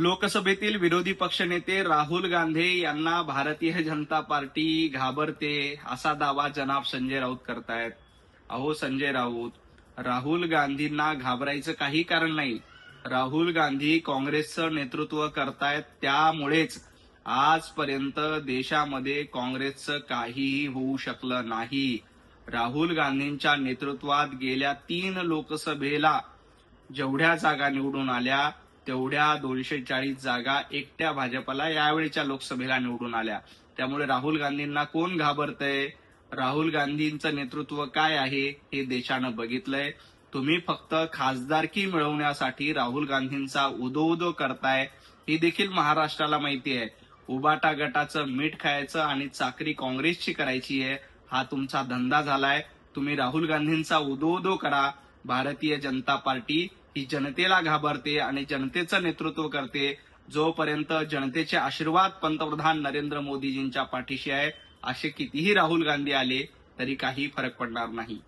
लोकसभेतील विरोधी पक्षनेते राहुल गांधी यांना भारतीय जनता पार्टी घाबरते असा दावा जनाब संजय राऊत करतायत. अहो संजय राऊत, राहुल गांधींना घाबरायचं काही कारण नाही. राहुल गांधी काँग्रेसचं नेतृत्व करतायत, त्यामुळेच आजपर्यंत देशामध्ये काँग्रेसचं काहीही होऊ शकलं नाही. राहुल गांधींच्या नेतृत्वात गेल्या 3 लोकसभेला जेवढ्या जागा निवडून आल्या तेवढ्या 240 जागा एकट्या भाजपला यावेळेच्या लोकसभेला निवडून आल्या. त्यामुळे राहुल गांधींना कोण घाबरतंय? राहुल गांधींचं नेतृत्व काय आहे हे देशानं बघितलंय. तुम्ही फक्त खासदारकी मिळवण्यासाठी राहुल गांधींचा उदो करताय ही देखील महाराष्ट्राला माहिती आहे. उबाटा गटाचं मीठ खायचं आणि चाकरी काँग्रेसची करायची आहे, हा तुमचा धंदा झालाय. तुम्ही राहुल गांधींचा उदो करा. भारतीय जनता पार्टी ही जनतेला घाबरते आणि जनतेचं नेतृत्व करते. जोपर्यंत जनतेचे आशीर्वाद पंतप्रधान नरेंद्र मोदीजींच्या पाठीशी आहे, असे कितीही राहुल गांधी आले तरी काही फरक पडणार नाही.